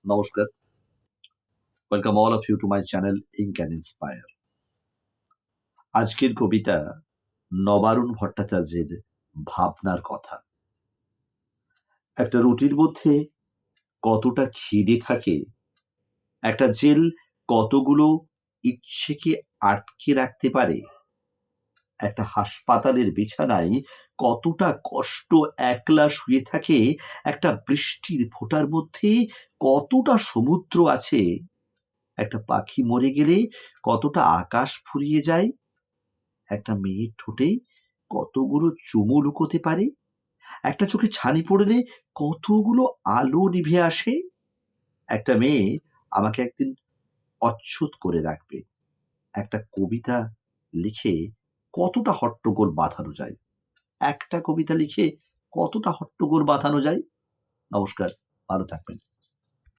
নমস্কার। Welcome all of you to my channel ink and inspire. আজকের কবিতা নবারুণ ভট্টাচার্যের ভাবনার কথা। একটা রুটির মধ্যে কতটা খিদে থাকে, একটা জেল কতগুলো ইচ্ছেকে আটকে রাখতে পারে, একটা হাসপাতালের বিছানায় কতটা কষ্ট একলা শুয়ে থাকে, একটা বৃষ্টির ফোঁটার মধ্যে কতটা সমুদ্র আছে, একটা পাখি মরে গেলে কতটা আকাশ ফুরিয়ে যায়, একটা মেয়ের ঠোঁটে কতগুলো চুমু লুকোতে পারে, একটা চোখে ছানি পড়লে কতগুলো আলো নিভে আসে। একটা মেয়ে আমাকে একদিন অচ্ছুত করে রাখবে। একটা কবিতা লিখে কতটা হট্টগোল বাঁধানো যায়, একটা কবিতা লিখে কতটা হট্টগোল বাঁধানো যায়। নমস্কার, ভালো থাকবেন।